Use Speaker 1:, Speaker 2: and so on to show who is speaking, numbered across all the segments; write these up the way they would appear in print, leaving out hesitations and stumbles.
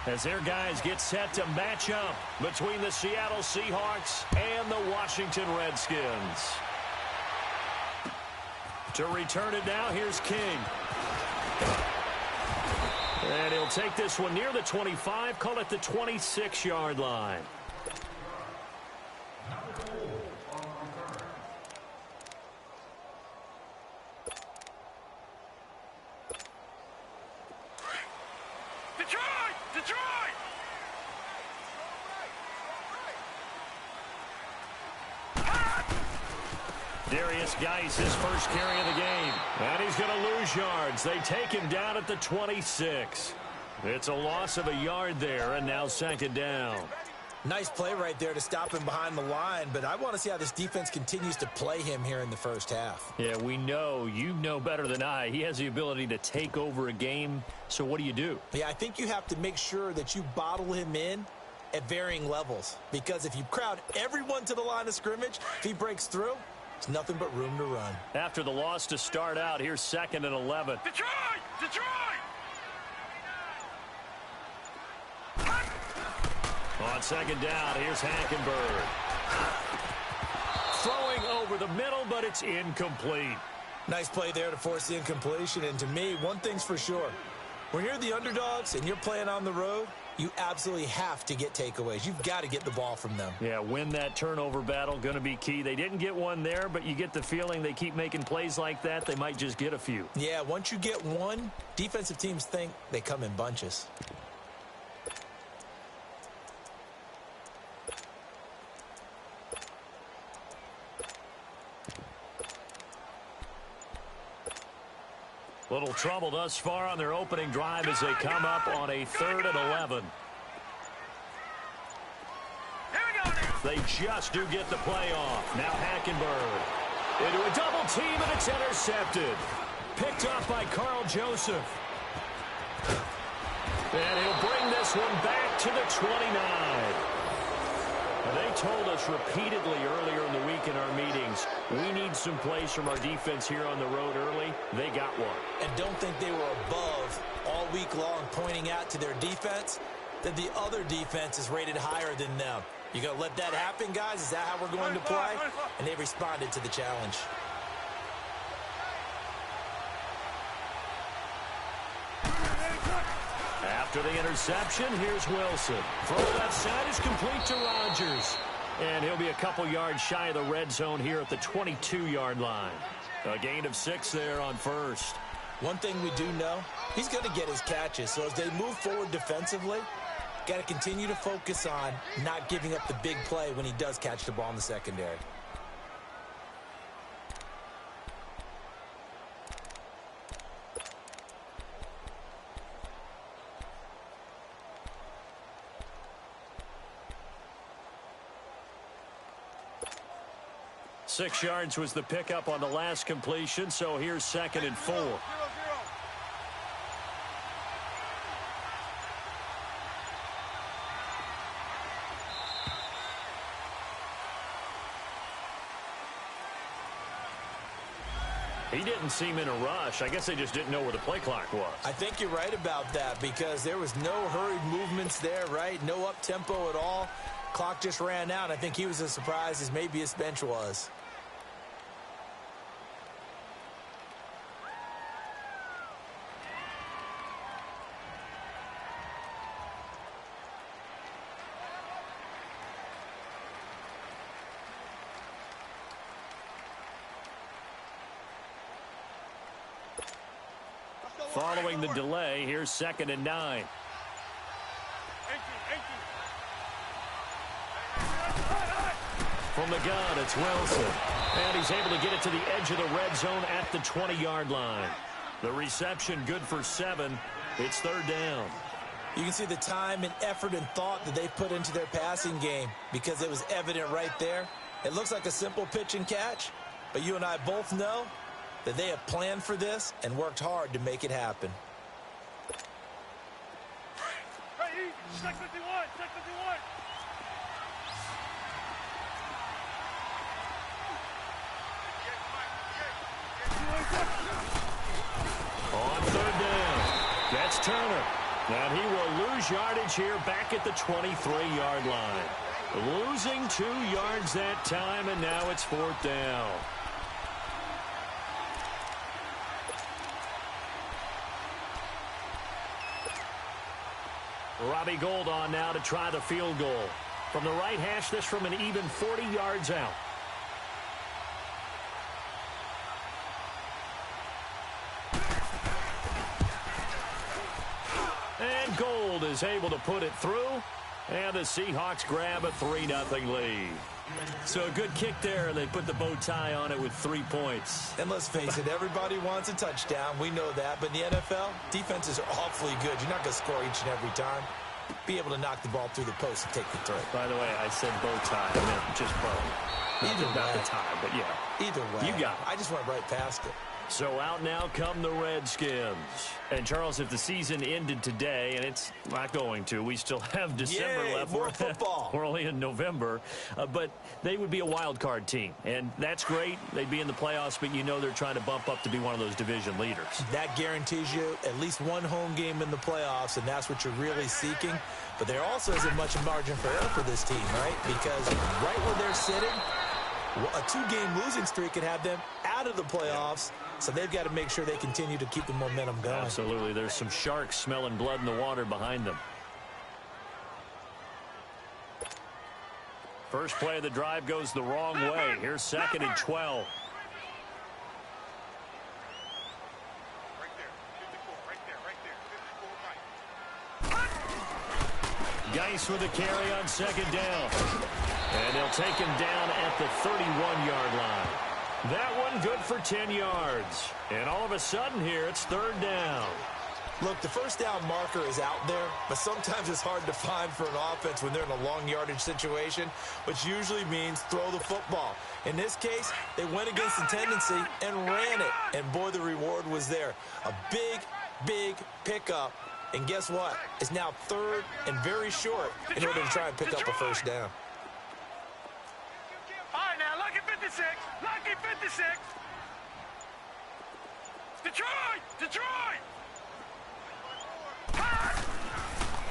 Speaker 1: as their guys get set to match up between the Seattle Seahawks and the Washington Redskins. To return it now, here's King. And he'll take this one near the 25, call it the 26-yard line. Geis, his first carry of the game. And he's going to lose yards. They take him down at the 26. It's a loss of a yard there, and now second down.
Speaker 2: Nice play right there to stop him behind the line, but I want to see how this defense continues to play him here in the first half.
Speaker 1: Yeah, we know. You know better than I. He has the ability to take over a game, so what do?
Speaker 2: Yeah, I think you have to make sure that you bottle him in at varying levels, because if you crowd everyone to the line of scrimmage, if he breaks through, there's nothing but room to run.
Speaker 1: After the loss to start out, here's 2nd and 11.
Speaker 3: Detroit!
Speaker 1: On second down, here's Hackenberg. Throwing over the middle, but it's incomplete.
Speaker 2: Nice play there to force the incompletion. And to me, one thing's for sure. When you're the underdogs and you're playing on the road, you absolutely have to get takeaways. You've got to get the ball from them.
Speaker 1: Yeah, win that turnover battle, going to be key. They didn't get one there, but you get the feeling they keep making plays like that, they might just get a few.
Speaker 2: Yeah, once you get one, defensive teams think they come in bunches.
Speaker 1: Little trouble thus far on their opening drive as they come up on a 3rd and 11. They just do get the play off. Now Hackenberg into a double team, and it's intercepted. Picked off by Carl Joseph. And he'll bring this one back to the 29. They told us repeatedly earlier in the week in our meetings, we need some plays from our defense here on the road early. They got one.
Speaker 2: And don't think they were above all week long pointing out to their defense that the other defense is rated higher than them. You going to let that happen, guys? Is that how we're going to play? And they responded to the challenge.
Speaker 1: After the interception, here's Wilson. Throw left side is complete to Rodgers. And he'll be a couple yards shy of the red zone here at the 22-yard line. A gain of 6 there on first.
Speaker 2: One thing we do know, he's going to get his catches. So as they move forward defensively, got to continue to focus on not giving up the big play when he does catch the ball in the secondary.
Speaker 1: Six yards was the pickup on the last completion, so here's 2nd and 4. He didn't seem in a rush. I guess they just didn't know where the play clock was.
Speaker 2: I think you're right about that because there was no hurried movements there, right? No up-tempo at all. Clock just ran out. I think he was as surprised as maybe his bench was.
Speaker 1: Following the delay, here's 2nd and 9. From the gun, it's Wilson. And he's able to get it to the edge of the red zone at the 20-yard line. The reception good for 7. It's 3rd down.
Speaker 2: You can see the time and effort and thought that they put into their passing game because it was evident right there. It looks like a simple pitch and catch, but you and I both know that they have planned for this and worked hard to make it happen.
Speaker 3: Check 51, check 51.
Speaker 1: On 3rd down, that's Turner. And he will lose yardage here back at the 23-yard line. Losing 2 yards that time, and now it's 4th down. Robbie Gould on now to try the field goal. From the right hash, this from an even 40 yards out. And Gould is able to put it through. And the Seahawks grab a 3-0 lead. So a good kick there, and they put the bow tie on it with 3 points.
Speaker 2: And let's face it, everybody wants a touchdown. We know that. But in the NFL, defenses are awfully good. You're not going to score each and every time. Be able to knock the ball through the post and take the throw.
Speaker 1: By the way, I said bow tie. I meant just bow. Not the tie, but yeah.
Speaker 2: Either way.
Speaker 1: You got it.
Speaker 2: I just went right past it.
Speaker 1: So out now come the Redskins. And, Charles, if the season ended today, and it's not going to, we still have December left.
Speaker 2: More football.
Speaker 1: We're only in November. But they would be a wild card team. And that's great. They'd be in the playoffs, but you know they're trying to bump up to be one of those division leaders. That
Speaker 2: guarantees you at least one home game in the playoffs, and that's what you're really seeking. But there also isn't much margin for error for this team, right? Because right where they're sitting, a 2-game losing streak could have them out of the playoffs. So they've got to make sure they continue to keep the momentum going.
Speaker 1: Absolutely. There's some sharks smelling blood in the water behind them. First play of the drive goes the wrong way. Here's 2nd and 12. Geis with a carry on 2nd down. And they'll take him down at the 31-yard line. That one good for 10 yards. And all of a sudden here, it's 3rd down.
Speaker 2: Look, the first down marker is out there, but sometimes it's hard to find for an offense when they're in a long yardage situation, which usually means throw the football. In this case, they went against the tendency and ran it. And boy, the reward was there. A big, big pickup. And guess what? It's now 3rd and very short in order to try and pick up a first down.
Speaker 3: All right, now, lucky 56. Lucky 56. Detroit! Detroit!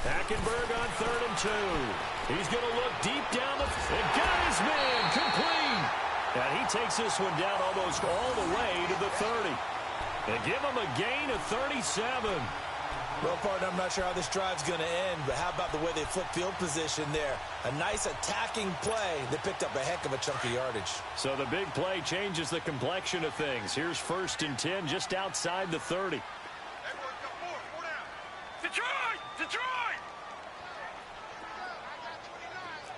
Speaker 1: Hackenberg on 3rd and 2. He's going to look deep down the... And got his man complete. And he takes this one down almost all the way to the 30. And give him a gain of 37.
Speaker 2: Well, partner, I'm not sure how this drive's going to end, but how about the way they flip field position there? A nice attacking play. They picked up a heck of a chunk of yardage.
Speaker 1: So the big play changes the complexion of things. Here's 1st and 10 just outside the 30.
Speaker 3: Detroit! Detroit!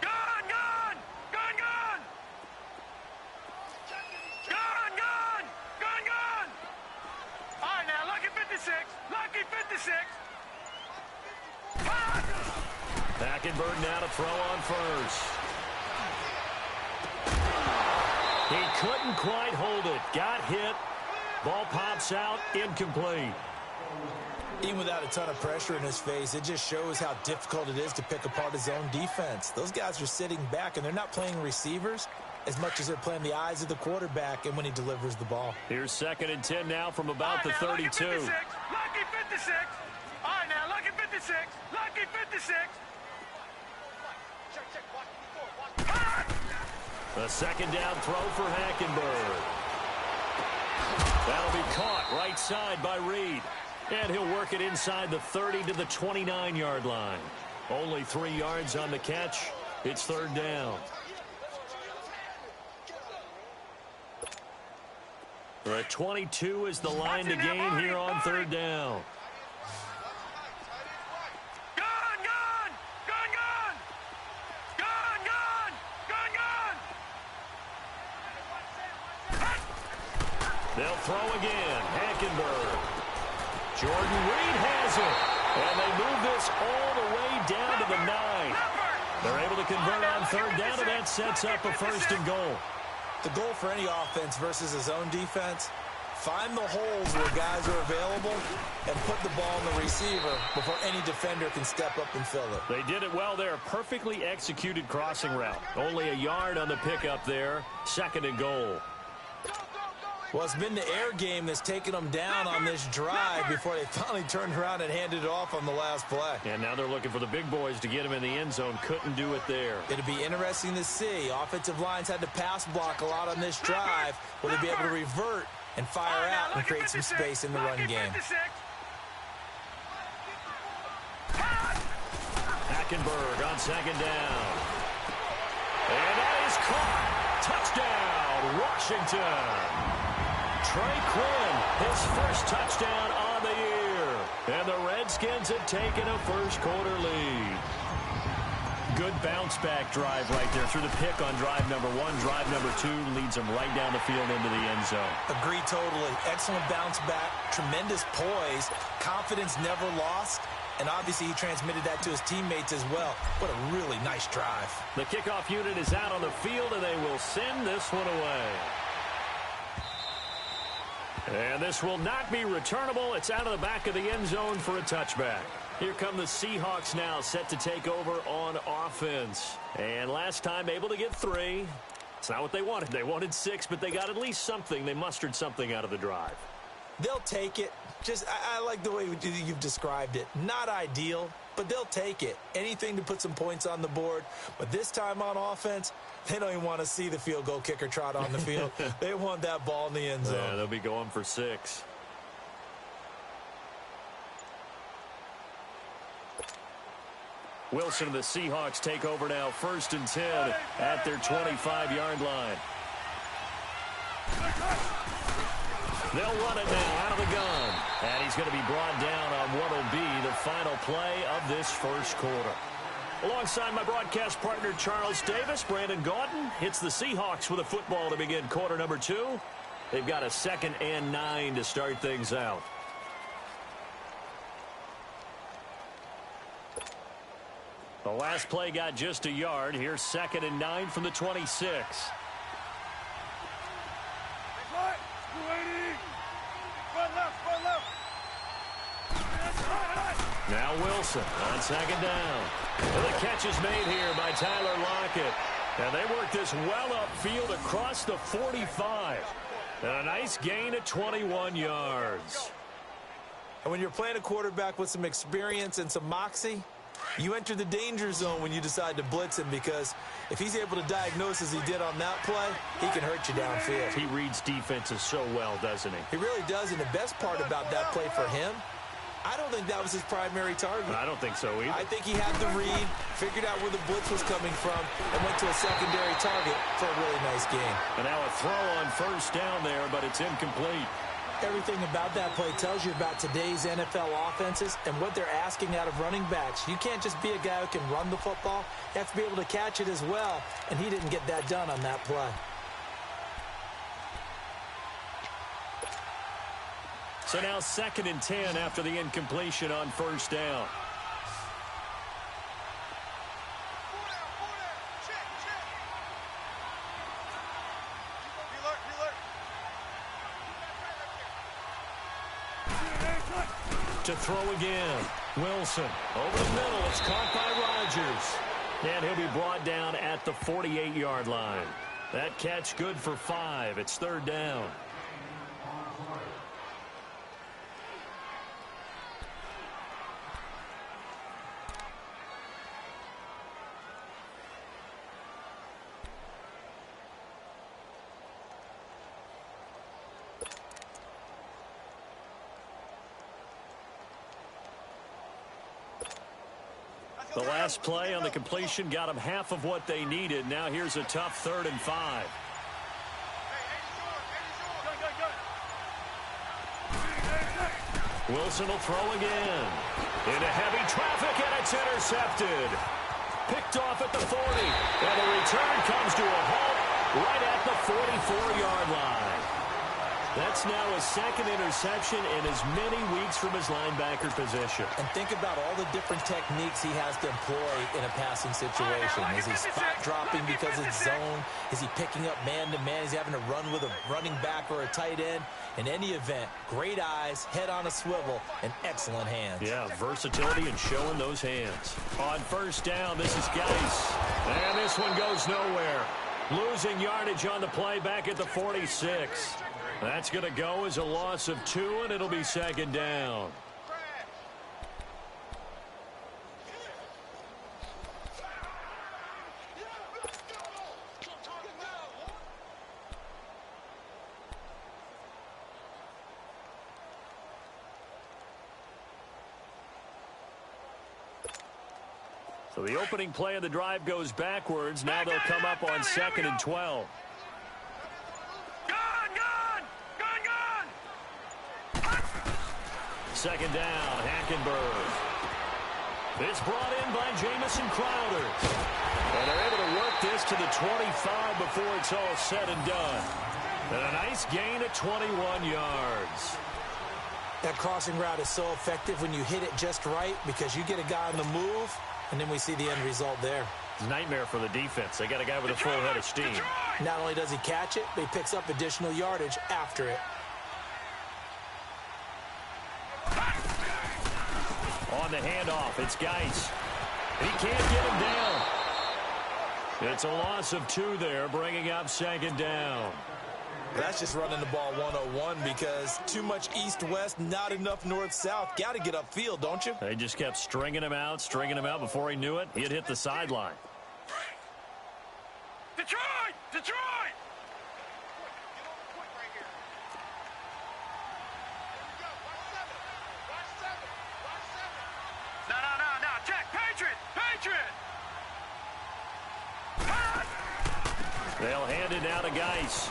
Speaker 3: Gone! Gone! Gone! Gone! Gone! Gone! Gone! Gone! All right, now, lucky 56. Lucky 56.
Speaker 1: Hackenberg now to throw on 1st. He couldn't quite hold it. Got hit. Ball pops out. Incomplete.
Speaker 2: Even without a ton of pressure in his face, it just shows how difficult it is to pick apart his own defense. Those guys are sitting back, and they're not playing receivers as much as they're playing the eyes of the quarterback and when he delivers the ball.
Speaker 1: Here's 2nd and 10 now from about the 32.
Speaker 3: Lucky 56. Lucky 56. All right, now, lucky 56. Lucky 56.
Speaker 1: The 2nd down throw for Hackenberg. That'll be caught right side by Reed. And he'll work it inside the 30 to the 29-yard line. Only 3 yards on the catch. It's 3rd down. The 22 is the line to gain here on 3rd down.
Speaker 3: Gone! Gone! Gone! Gone! Gone! Gone! Gone! Gone!
Speaker 1: They'll throw again. Hackenberg. Jordan Reed has it. And they move this all the way down to the 9. They're able to convert on 3rd down, and that sets up a 1st and goal.
Speaker 2: The goal for any offense versus his own defense, find the holes where guys are available and put the ball in the receiver before any defender can step up and fill it.
Speaker 1: They did it well there. Perfectly executed crossing route. Only a yard on the pickup there. 2nd and goal.
Speaker 2: Well, it's been the air game that's taken them down on this drive before they finally turned around and handed it off on the last play.
Speaker 1: And now they're looking for the big boys to get him in the end zone. Couldn't do it there.
Speaker 2: It'll be interesting to see. Offensive lines had to pass block a lot on this drive. Will they be able to revert and fire out and create some space in the run game?
Speaker 1: Hackenberg on second down. And that is caught. Touchdown, Washington. Trey Quinn, his first touchdown on the year. And the Redskins have taken a first-quarter lead. Good bounce-back drive right there through the pick on drive number 1. Drive number 2 leads them right down the field into the end zone.
Speaker 2: Agree totally. Excellent bounce-back, tremendous poise, confidence never lost. And obviously he transmitted that to his teammates as well. What a really nice drive.
Speaker 1: The kickoff unit is out on the field, and they will send this one away. And this will not be returnable. It's out of the back of the end zone for a touchback. Here come the Seahawks now, set to take over on offense. And last time able to get 3. It's not what they wanted. They wanted 6, but they got at least something. They mustered something out of the drive.
Speaker 2: They'll take it. I like the way you've described it. Not ideal, but they'll take it. Anything to put some points on the board. But this time on offense, they don't even want to see the field goal kicker trot on the field. They want that ball in the end zone.
Speaker 1: Yeah, they'll be going for 6. Wilson and the Seahawks take over now, 1st and 10 at their 25-yard line. They'll run it now out of the gun. And he's going to be brought down on what will be the final play of this first quarter. Alongside my broadcast partner, Charles Davis, Brandon Gaudin hits the Seahawks with a football to begin quarter number 2. They've got a 2nd and 9 to start things out. The last play got just a yard. Here's 2nd and 9 from the 26. Now Wilson on 2nd down. Well, the catch is made here by Tyler Lockett. And they work this well upfield across the 45. And a nice gain of 21 yards.
Speaker 2: And when you're playing a quarterback with some experience and some moxie, you enter the danger zone when you decide to blitz him, because if he's able to diagnose as he did on that play, he can hurt you downfield.
Speaker 1: He reads defenses so well, doesn't he?
Speaker 2: He really does, and the best part about that play for him, I don't think that was his primary target.
Speaker 1: I don't think so either.
Speaker 2: I think he had the read, figured out where the blitz was coming from, and went to a secondary target for a really nice game.
Speaker 1: And now a throw on 1st down there, but it's incomplete.
Speaker 2: Everything about that play tells you about today's NFL offenses and what they're asking out of running backs. You can't just be a guy who can run the football. You have to be able to catch it as well, and he didn't get that done on that play.
Speaker 1: So now 2nd and 10 after the incompletion on 1st down. To throw again. Wilson over the middle. It's caught by Rodgers. And he'll be brought down at the 48-yard line. That catch good for 5. It's 3rd down. The last play on the completion got them half of what they needed. Now here's a tough 3rd and 5. Wilson will throw again. Into heavy traffic, and it's intercepted. Picked off at the 40. And the return comes to a halt right at the 44-yard line. That's now his 2nd interception in as many weeks from his linebacker position.
Speaker 2: And think about all the different techniques he has to employ in a passing situation. Is he spot dropping because it's zone? Is he picking up man-to-man? Is he having to run with a running back or a tight end? In any event, great eyes, head on a swivel, and excellent hands.
Speaker 1: Yeah, versatility and showing those hands. On 1st down, this is Geis. And this one goes nowhere. Losing yardage on the play back at the 46. That's going to go as a loss of 2, and it'll be second down. So the opening play of the drive goes backwards. Now they'll come up on 2nd and 12. Second down, Hackenberg. It's brought in by Jamison Crowder. And they're able to work this to the 25 before it's all said and done. And a nice gain of 21 yards.
Speaker 2: That crossing route is so effective when you hit it just right because you get a guy on the move, and then we see the end result there.
Speaker 1: It's a nightmare for the defense. They got a guy with a full head of steam.
Speaker 2: Not only does he catch it, but he picks up additional yardage after it.
Speaker 1: On the handoff, it's Geis. He can't get him down. It's a loss of 2 there, bringing up second down.
Speaker 2: That's just running the ball 101 because too much east-west, not enough north-south. Got to get upfield, don't you?
Speaker 1: They just kept stringing him out. Before he knew it, he'd hit the sideline.
Speaker 3: Detroit! Detroit! No. Jack, Patriot!
Speaker 1: They'll hand it now to Geis.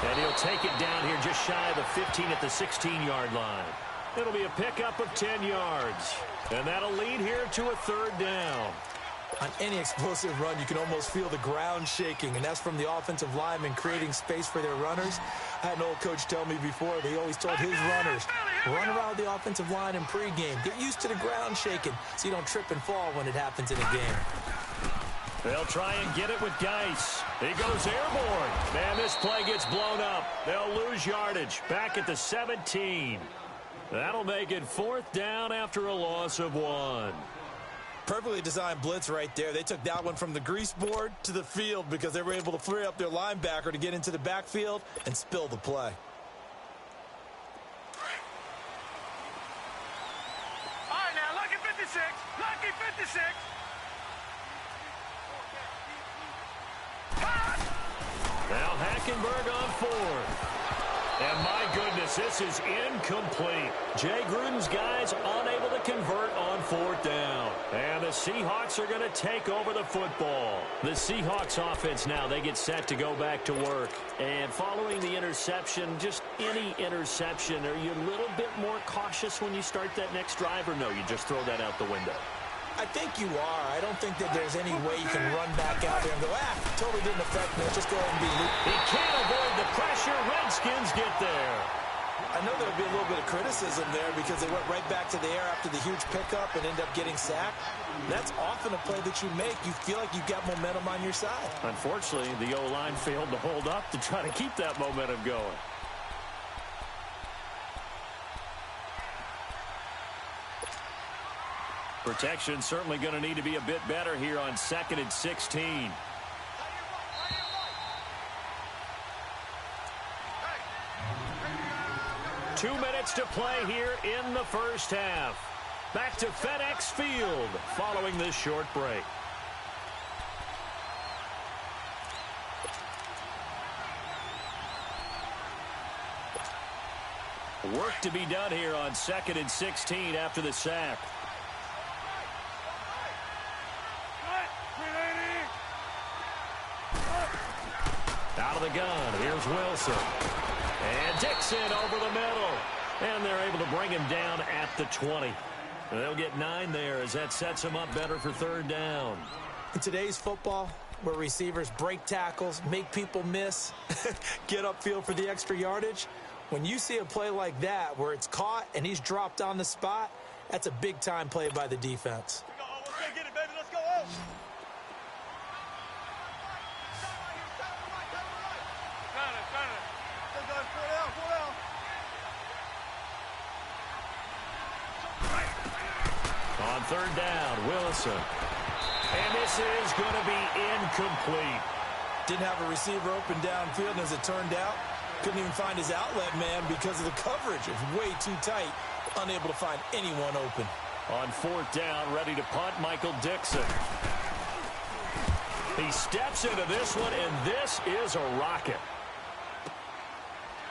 Speaker 1: And he'll take it down here just shy of the 15 at the 16-yard line. It'll be a pickup of 10 yards. And that'll lead here to a 3rd down.
Speaker 2: On any explosive run, you can almost feel the ground shaking, and that's from the offensive linemen creating space for their runners. I had an old coach tell me before, he always told his runners, run around the offensive line in pregame. Get used to the ground shaking so you don't trip and fall when it happens in a game.
Speaker 1: They'll try and get it with Geis. He goes airborne. And this play gets blown up. They'll lose yardage. Back at the 17. That'll make it 4th down after a loss of 1.
Speaker 2: Perfectly designed blitz right there. They took that one from the grease board to the field because they were able to free up their linebacker to get into the backfield and spill the play.
Speaker 3: All right, now, lucky 56. Lucky 56.
Speaker 1: Now Hackenberg on 4th. And my goodness, this is incomplete. Jay Gruden's guys unable to convert on 4th down. And the Seahawks are going to take over the football. The Seahawks offense now, they get set to go back to work. And following the interception, just any interception, are you a little bit more cautious when you start that next drive, or no, you just throw that out the window?
Speaker 2: I think you are. I don't think that there's any way you can run back out there and go, totally didn't affect me. Just go ahead and be looped.
Speaker 1: He can't avoid the pressure. Redskins get there.
Speaker 2: I know there'll be a little bit of criticism there because they went right back to the air after the huge pickup and end up getting sacked. That's often a play that you make. You feel like you've got momentum on your side.
Speaker 1: Unfortunately, the O-line failed to hold up to try to keep that momentum going. Protection certainly going to need to be a bit better here on 2nd and 16. Two minutes to play here in the first half. Back to FedEx Field following this short break. Work to be done here on 2nd and 16 after the sack. Out of the gun, here's Wilson. And Dixon over the middle. And they're able to bring him down at the 20. They'll get 9 there as that sets them up better for 3rd down.
Speaker 2: In today's football, where receivers break tackles, make people miss, get upfield for the extra yardage, when you see a play like that where it's caught and he's dropped on the spot, that's a big-time play by the defense.
Speaker 3: Let's go get it, baby. Let's go.
Speaker 1: On 3rd down, Wilson. And this is going to be incomplete.
Speaker 2: Didn't have a receiver open downfield, and as it turned out, Couldn't even find his outlet man because of the coverage. It was way too tight. Unable to find anyone open.
Speaker 1: On fourth down, ready to punt, Michael Dixon. He steps into this one, and this is a rocket.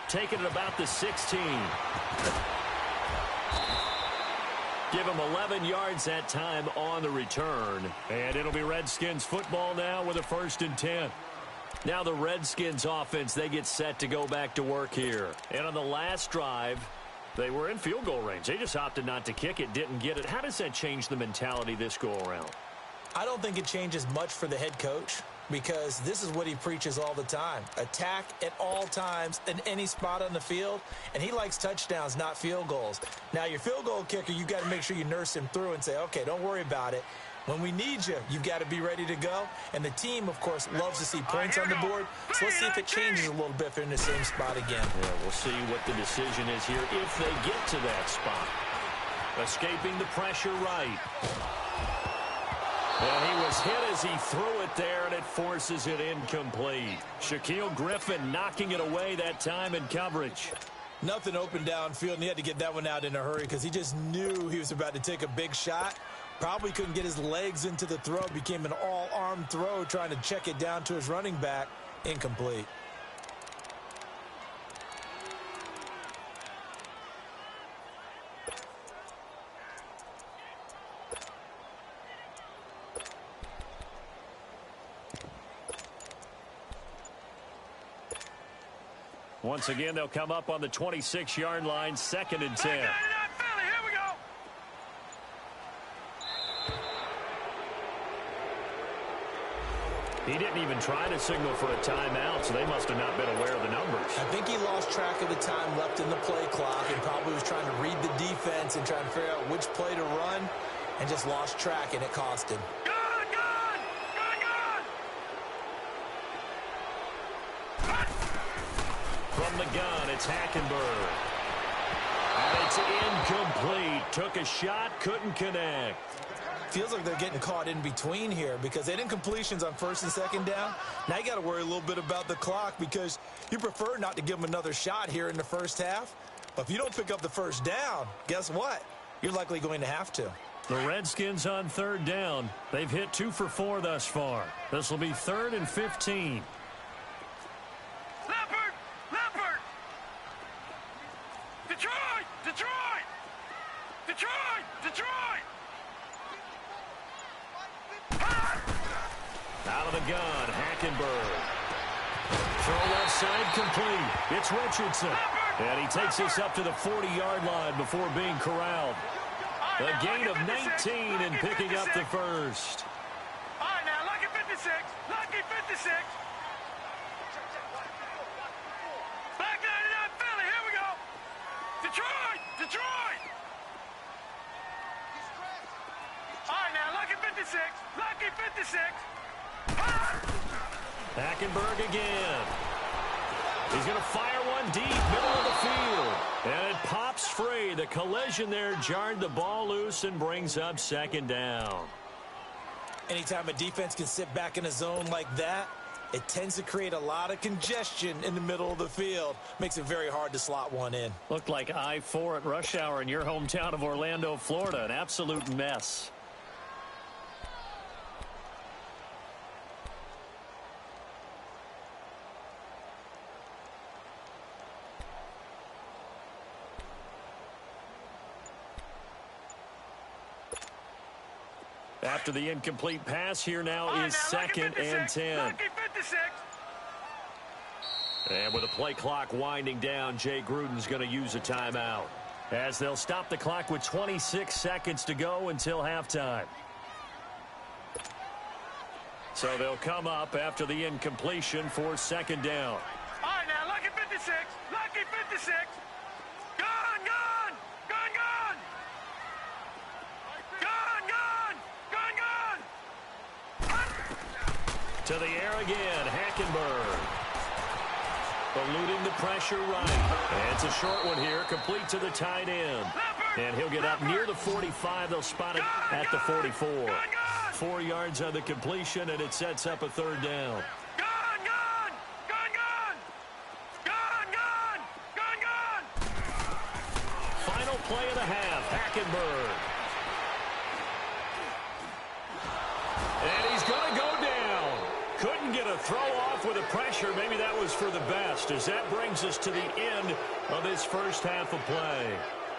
Speaker 1: Taking it about the 16. Give him 11 yards that time on the return. And it'll be Redskins football now with a 1st and 10. Now the Redskins offense, they get set to go back to work here. And on the last drive, they were in field goal range. They just opted not to kick it, didn't get it. How does that change the mentality this go around?
Speaker 2: I don't think it changes much for the head coach because this is what he preaches all the time. Attack at all times in any spot on the field, and he likes touchdowns, not field goals. Now, your field goal kicker, you got to make sure you nurse him through and say, okay, don't worry about it. When we need you, you've got to be ready to go. And the team, of course, loves to see points on the board. So let's see if it changes a little bit if they're in the same spot again.
Speaker 1: Yeah, we'll see what the decision is here if they get to that spot. Escaping the pressure right. And he was hit as he threw it there, and it forces it incomplete. Shaquille Griffin knocking it away that time in coverage.
Speaker 2: Nothing open downfield, and he had to get that one out in a hurry because he just knew he was about to take a big shot. Probably couldn't get his legs into the throw. Became an all-arm throw trying to check it down to his running back. Incomplete.
Speaker 1: Once again, they'll come up on the 26-yard line, 2nd and 10. He didn't even try to signal for a timeout, so they must have not been aware of the numbers.
Speaker 2: I think he lost track of the time left in the play clock and probably was trying to read the defense and trying to figure out which play to run and just lost track, and it cost him.
Speaker 1: From the gun, it's Hackenberg. And it's incomplete. Took a shot, couldn't connect.
Speaker 2: Feels like they're getting caught in between here because they didn't completions on 1st and 2nd down. Now you got to worry a little bit about the clock because you prefer not to give them another shot here in the first half. But if you don't pick up the 1st down, guess what? You're likely going to have to.
Speaker 1: The Redskins on 3rd down. They've hit 2 for 4 thus far. This will be 3rd and 15.
Speaker 3: Leopard! Detroit!
Speaker 1: Out of the gun, Hackenberg. Throw left side complete. It's Richardson. And he takes us up to the 40-yard line before being corralled. A gain of 19 and picking up the first.
Speaker 3: All right, now, lucky 56. Lucky 56. Back 99 Philly. Here we go. Detroit. All right, now, lucky 56. Lucky 56.
Speaker 1: Hackenberg again. He's going to fire one deep, middle of the field. And it pops free. The collision there jarred the ball loose and brings up 2nd down.
Speaker 2: Anytime a defense can sit back in a zone like that, it tends to create a lot of congestion in the middle of the field. Makes it very hard to slot one in.
Speaker 1: Looked like I-4 at rush hour in your hometown of Orlando, Florida. An absolute mess. After the incomplete pass, here now is 2nd and 10. And with the play clock winding down, Jay Gruden's going to use a timeout, as they'll stop the clock with 26 seconds to go until halftime. So they'll come up after the incompletion for 2nd down.
Speaker 3: All right, now, lucky 56. Lucky 56. Gun!
Speaker 1: To the air again, Hackenberg. Eluding the pressure right. And it's a short one here, complete to the tight end. And he'll get up near the 45. They'll spot it at the 44. 4 yards on the completion, and it sets up a 3rd down.
Speaker 3: Gun!
Speaker 1: play of the half. Hackenberg. And he's going to go down. Couldn't get a throw off with the pressure. Maybe that was for the best, as that brings us to the end of this first half of play.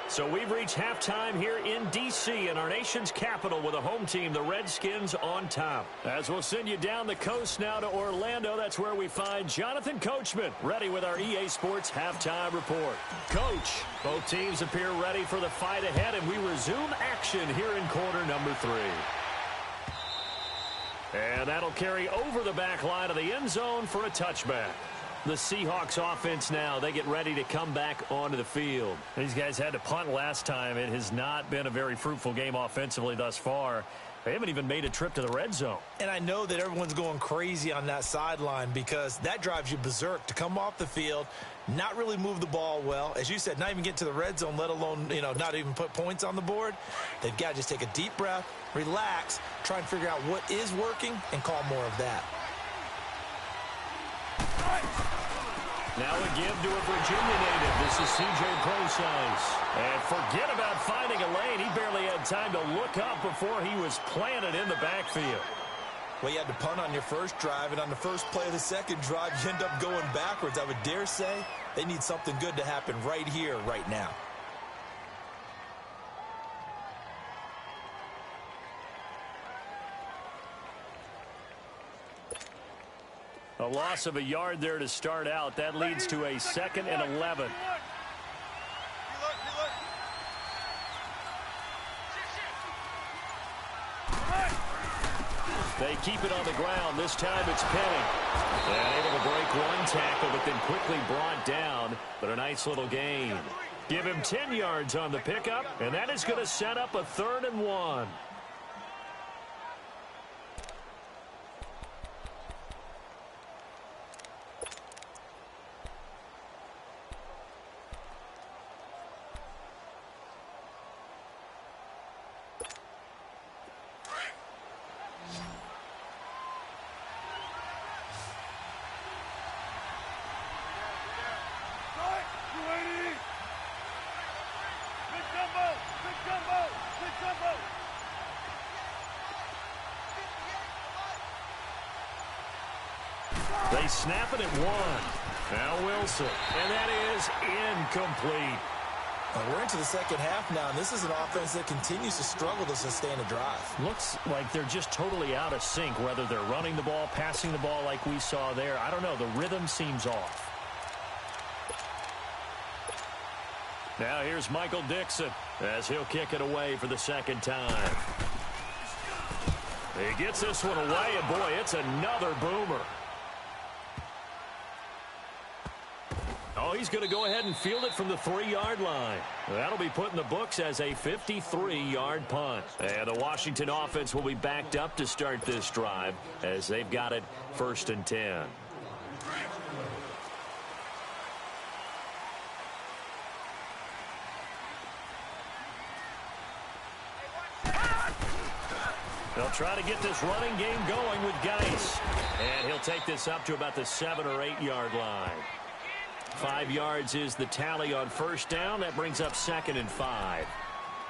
Speaker 1: So we've reached halftime here in D.C. in our nation's capital with a home team, the Redskins, on top. As we'll send you down the coast now to Orlando, that's where we find Jonathan Coachman, ready with our EA Sports halftime report. Coach, both teams appear ready for the fight ahead, and we resume action here in quarter number 3. And that'll carry over the back line of the end zone for a touchback. The Seahawks offense now, they get ready to come back onto the field. These guys had to punt last time. It has not been a very fruitful game offensively thus far. They haven't even made a trip to the red zone.
Speaker 2: And I know that everyone's going crazy on that sideline because that drives you berserk to come off the field, not really move the ball well. As you said, not even get to the red zone, let alone, not even put points on the board. They've got to just take a deep breath, relax, try and figure out what is working, and call more of that.
Speaker 1: Now a give to a Virginia native. This is C.J. Prosise. And forget about finding a lane. He barely had time to look up before he was planted in the backfield.
Speaker 2: Well, you had to punt on your first drive, and on the first play of the second drive, you end up going backwards. I would dare say they need something good to happen right here, right now.
Speaker 1: A loss of a yard there to start out. That leads to a 2nd and 11. They keep it on the ground. This time it's Penning. And able to break one tackle, but then quickly brought down. But a nice little gain. Give him 10 yards on the pickup, and that is going to set up a 3rd and 1. They snap it at 1. Now Wilson. And that is incomplete.
Speaker 2: We're into the second half now, and this is an offense that continues to struggle to sustain a drive.
Speaker 1: Looks like they're just totally out of sync, whether they're running the ball, passing the ball like we saw there. I don't know. The rhythm seems off. Now here's Michael Dixon as he'll kick it away for the second time. He gets this one away, and boy, it's another boomer. Oh, he's going to go ahead and field it from the 3-yard line. That'll be put in the books as a 53-yard punt. And the Washington offense will be backed up to start this drive as they've got it 1st and 10. They'll try to get this running game going with Geis. And he'll take this up to about the 7 or 8-yard line. 5 yards is the tally on 1st down. That brings up 2nd and 5.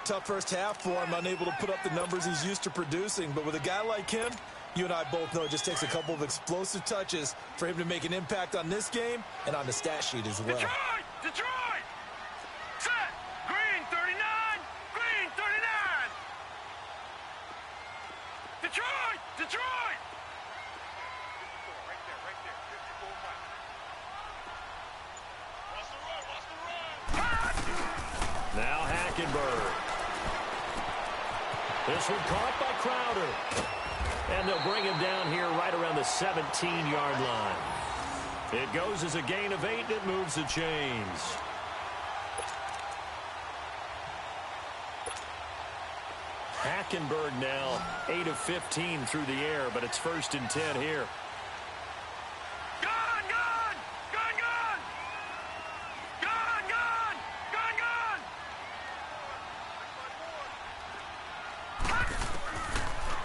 Speaker 2: Tough first half for him, unable to put up the numbers he's used to producing. But with a guy like him, you and I both know it just takes a couple of explosive touches for him to make an impact on this game and on the stat sheet as well.
Speaker 3: Detroit! Set! Green 39! Green 39! Detroit! Detroit! Right there. 54 miles.
Speaker 1: Now Hackenberg. This one caught by Crowder. And they'll bring him down here right around the 17-yard line. It goes as a gain of 8, and it moves the chains. Hackenberg now 8 of 15 through the air, but it's 1st and 10 here.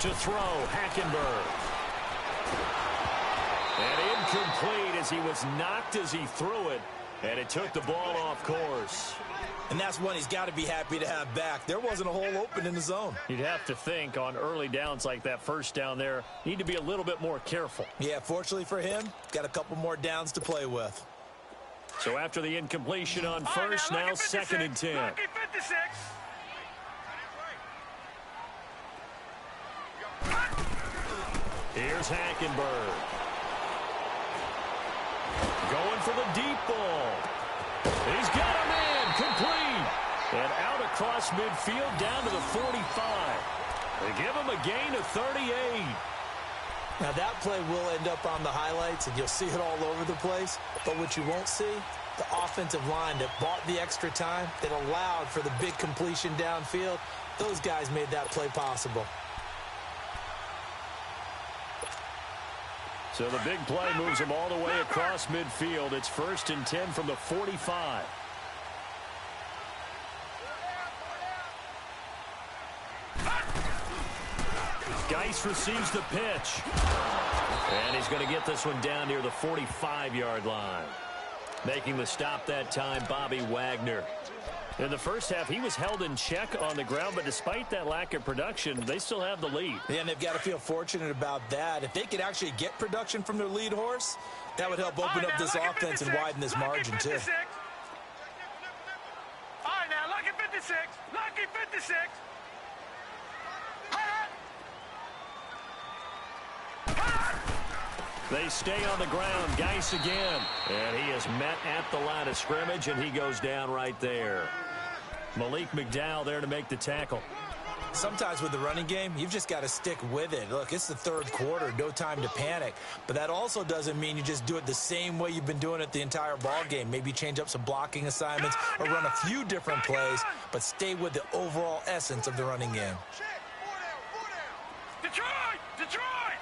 Speaker 1: To throw, Hackenberg. And incomplete as he was knocked as he threw it. And it took the ball off course.
Speaker 2: And that's one he's got to be happy to have back. There wasn't a hole open in the zone.
Speaker 1: You'd have to think on early downs like that first down there, need to be a little bit more careful.
Speaker 2: Yeah, fortunately for him, got a couple more downs to play with.
Speaker 1: So after the incompletion on first, now 2nd and 10.
Speaker 3: Lucky 56.
Speaker 1: Here's Hackenberg. Going for the deep ball. He's got a man, complete. And out across midfield down to the 45. They give him a gain of 38.
Speaker 2: Now that play will end up on the highlights, and you'll see it all over the place. But what you won't see, the offensive line that bought the extra time, that allowed for the big completion downfield, those guys made that play possible.
Speaker 1: So the big play moves him all the way across midfield. It's 1st and 10 from the 45. Geis receives the pitch. And he's going to get this one down near the 45-yard line. Making the stop that time, Bobby Wagner. In the first half, he was held in check on the ground, but despite that lack of production, they still have the lead.
Speaker 2: Yeah, and they've got to feel fortunate about that. If they could actually get production from their lead horse, that would help open up this offense and widen this margin, too.
Speaker 3: All right, now, lucky 56. Lucky 56.
Speaker 1: They stay on the ground. Geis again. And he is met at the line of scrimmage, and he goes down right there. Malik McDowell there to make the tackle.
Speaker 2: Sometimes with the running game, you've just got to stick with it. Look, it's the third quarter, no time to panic. But that also doesn't mean you just do it the same way you've been doing it the entire ball game. Maybe change up some blocking assignments or run a few different plays, but stay with the overall essence of the running game.
Speaker 3: Detroit! Detroit!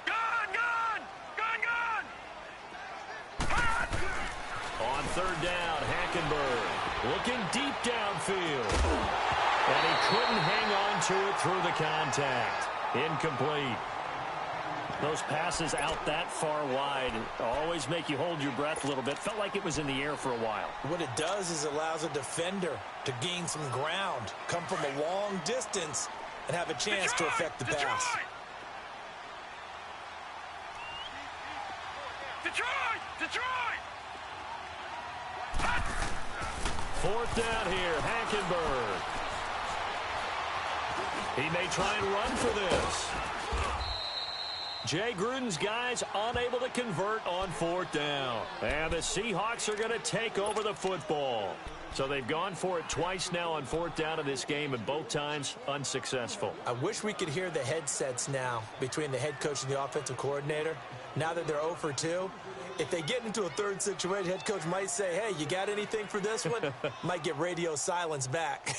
Speaker 3: Gone! Gone! Gone! Gone!
Speaker 1: On 3rd down, Hackenberg looking deep downfield. And he couldn't hang on to it through the contact. Incomplete. Those passes out that far wide always make you hold your breath a little bit. Felt like it was in the air for a while.
Speaker 2: What it does is allows a defender to gain some ground, come from a long distance, and have a chance to affect the pass.
Speaker 3: Detroit! Detroit!
Speaker 1: 4th down here, Hackenberg. He may try and run for this. Jay Gruden's guys unable to convert on 4th down. And the Seahawks are going to take over the football. So they've gone for it twice now on 4th down in this game, and both times unsuccessful.
Speaker 2: I wish we could hear the headsets now between the head coach and the offensive coordinator. Now that they're 0 for 2, if they get into a third situation, head coach might say, hey, you got anything for this one? Might get radio silence back.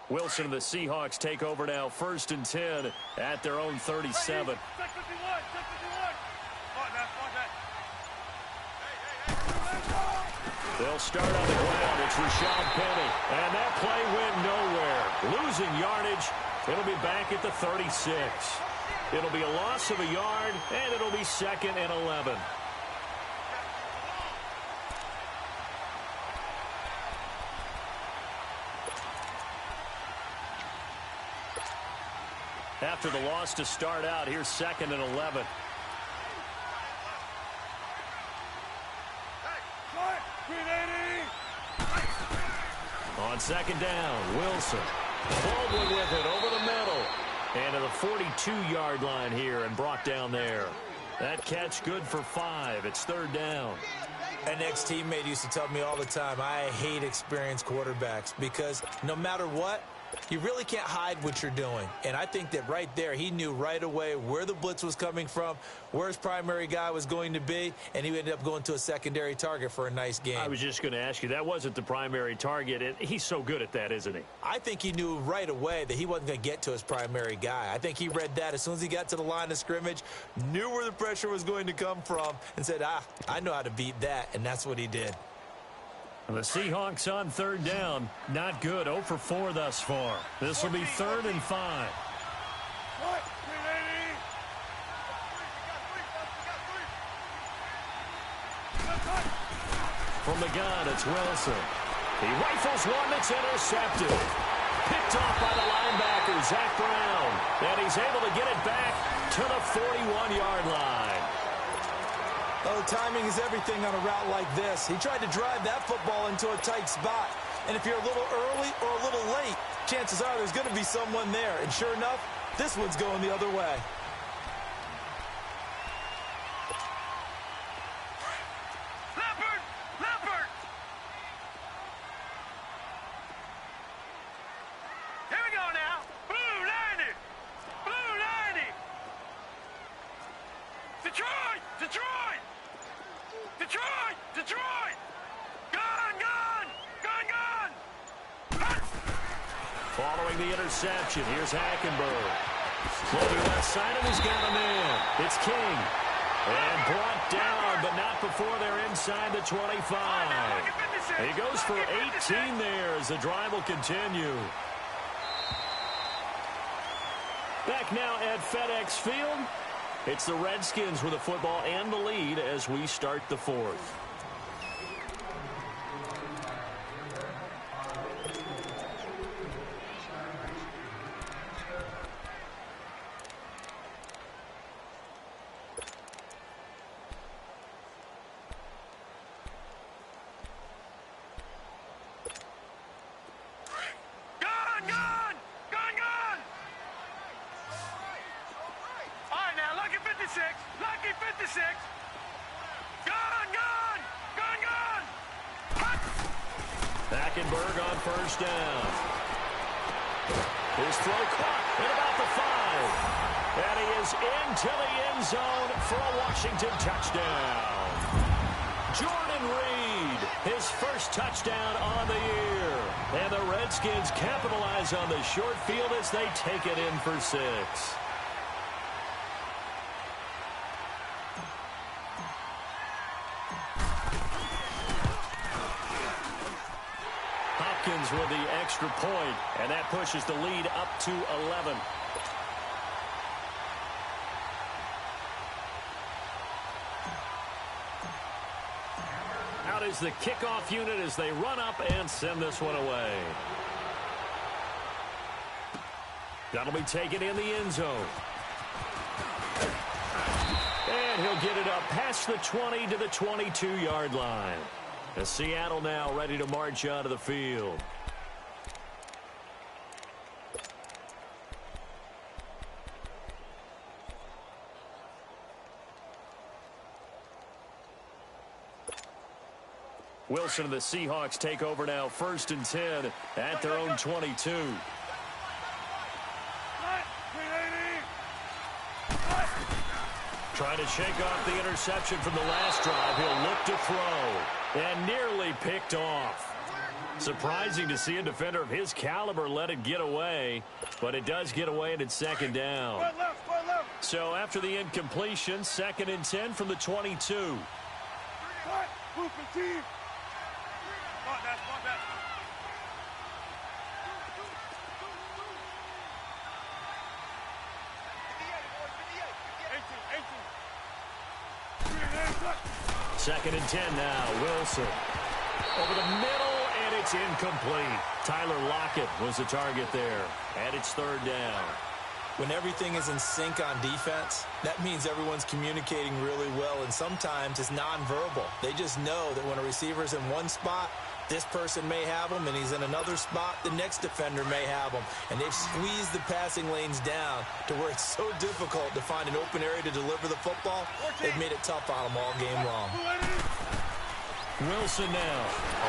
Speaker 1: Wilson and the Seahawks take over now, 1st and 10 at their own 37. They'll start on the ground. It's Rashad Penny. And that play went nowhere. Losing yardage. It'll be back at the 36. It'll be a loss of a yard, and it'll be 2nd and 11. After the loss to start out, here's 2nd and 11. On 2nd down, Wilson. Baldwin with it over the middle. And to the 42-yard line here and brought down there. That catch good for 5. It's 3rd down.
Speaker 2: An ex-teammate used to tell me all the time, I hate experienced quarterbacks because no matter what, you really can't hide what you're doing. And I think that right there, he knew right away where the blitz was coming from, where his primary guy was going to be, and he ended up going to a secondary target for a nice game.
Speaker 1: I was just going to ask you, that wasn't the primary target. He's so good at that, isn't he?
Speaker 2: I think he knew right away that he wasn't going to get to his primary guy. I think he read that as soon as he got to the line of scrimmage, knew where the pressure was going to come from, and said, I know how to beat that, and that's what he did.
Speaker 1: The Seahawks on third down. Not good. 0 for 4 thus far. This will be 3rd and 5. From the gun, it's Wilson. He rifles one that's intercepted. Picked off by the linebacker, Zach Brown. And he's able to get it back to the 41-yard line.
Speaker 2: Oh, timing is everything on a route like this. He tried to drive that football into a tight spot. And if you're a little early or a little late, chances are there's going to be someone there. And sure enough, this one's going the other way.
Speaker 3: Detroit! Gun!
Speaker 1: Following the interception, here's Hackenberg. Looking left side, and he's got him in. It's King. And brought down, but not before they're inside the 25. He goes for 18 there as the drive will continue. Back now at FedEx Field. It's the Redskins with the football and the lead as we start the 4th.
Speaker 3: Lucky 56. Gun.
Speaker 1: Hackenberg on first down. His throw caught at about the 5. And he is into the end zone for a Washington touchdown. Jordan Reed, his first touchdown on the year. And the Redskins capitalize on the short field as they take it in for 6. Hopkins with the extra point, and that pushes the lead up to 11. Out is the kickoff unit as they run up and send this one away. That'll be taken in the end zone. And he'll get it up past the 20 to the 22-yard line. As Seattle now ready to march onto the field. Wilson and the Seahawks take over now, 1st and 10 at their own 22. Trying to shake off the interception from the last drive. He'll look to throw. And nearly picked off. Surprising to see a defender of his caliber let it get away. But it does get away and it's 2nd down. So after the incompletion, 2nd and 10 from the 22. Second and 10 now. Wilson over the middle, and it's incomplete. Tyler Lockett was the target there, and it's 3rd down.
Speaker 2: When everything is in sync on defense, that means everyone's communicating really well, and sometimes it's nonverbal. They just know that when a receiver's in one spot, this person may have him, and he's in another spot, the next defender may have him. And they've squeezed the passing lanes down to where it's so difficult to find an open area to deliver the football. They've made it tough on them all game long.
Speaker 1: Wilson now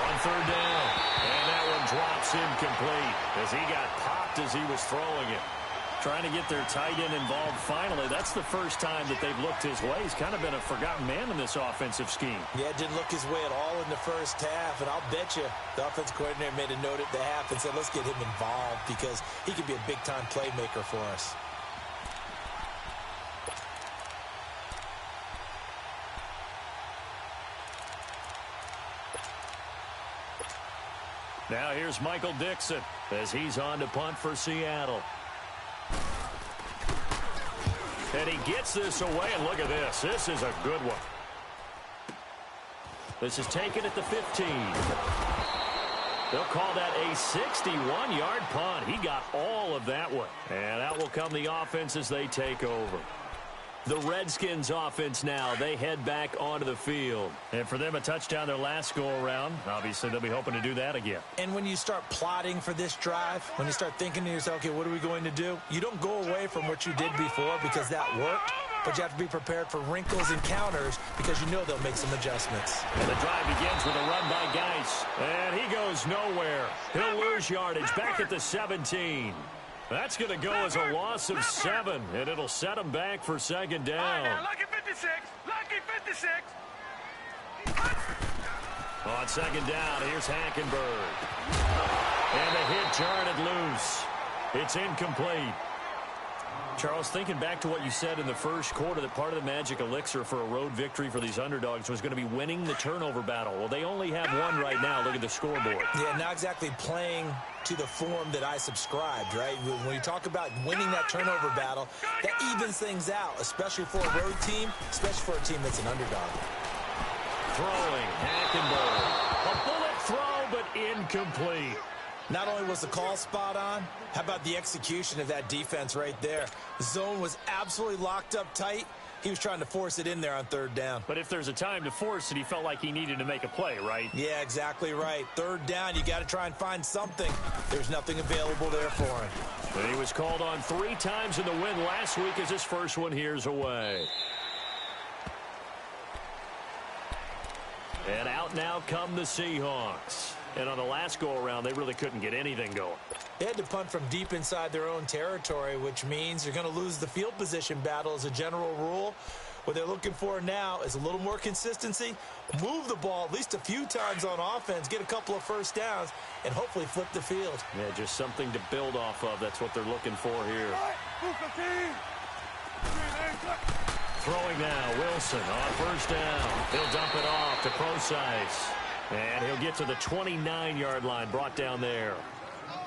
Speaker 1: on 3rd down. And that one drops incomplete as he got popped as he was throwing it. Trying to get their tight end involved finally. That's the first time that they've looked his way. He's kind of been a forgotten man in this offensive scheme.
Speaker 2: Yeah, didn't look his way at all in the first half. And I'll bet you the offensive coordinator made a note at the half and said, let's get him involved because he could be a big-time playmaker for us.
Speaker 1: Now here's Michael Dixon as he's on to punt for Seattle. And he gets this away, and look at this. This is a good one. This is taken at the 15. They'll call that a 61-yard punt. He got all of that one. And out will come the offense as they take over. The Redskins offense now, they head back onto the field. And for them, a touchdown their last go-around. Obviously, they'll be hoping to do that again.
Speaker 2: And when you start plotting for this drive, when you start thinking to yourself, okay, what are we going to do? You don't go away from what you did before because that worked, but you have to be prepared for wrinkles and counters because you know they'll make some adjustments.
Speaker 1: And the drive begins with a run by Geis. And he goes nowhere. He'll lose yardage back at the 17. That's going to go as a loss of 7, and it'll set him back for second down.
Speaker 3: All right, now, lucky 56. Lucky 56.
Speaker 1: On second down, here's Hackenberg. And the hit turned it loose. It's incomplete. Charles, thinking back to what you said in the first quarter, that part of the magic elixir for a road victory for these underdogs was going to be winning the turnover battle. Well, they only have one right now. Look at the scoreboard.
Speaker 2: Yeah, not exactly playing to the form that I subscribed, right? When you talk about winning that turnover battle, that evens things out, especially for a road team, especially for a team that's an underdog.
Speaker 1: Throwing, Hackenberg. A bullet throw, but incomplete.
Speaker 2: Not only was the call spot on, how about the execution of that defense right there? The zone was absolutely locked up tight. He was trying to force it in there on third down.
Speaker 1: But if there's a time to force it, he felt like he needed to make a play, right?
Speaker 2: Yeah, exactly right. Third down, you got to try and find something. There's nothing available there for him.
Speaker 1: And he was called on 3 times in the win last week as his first one here's away. And out now come the Seahawks. And on the last go-around, they really couldn't get anything going.
Speaker 2: They had to punt from deep inside their own territory, which means you're going to lose the field position battle as a general rule. What they're looking for now is a little more consistency, move the ball at least a few times on offense, get a couple of first downs, and hopefully flip the field.
Speaker 1: Yeah, just something to build off of. That's what they're looking for here. Throwing now, Wilson on first down. He'll dump it off to Febrezey. And he'll get to the 29-yard line, brought down there.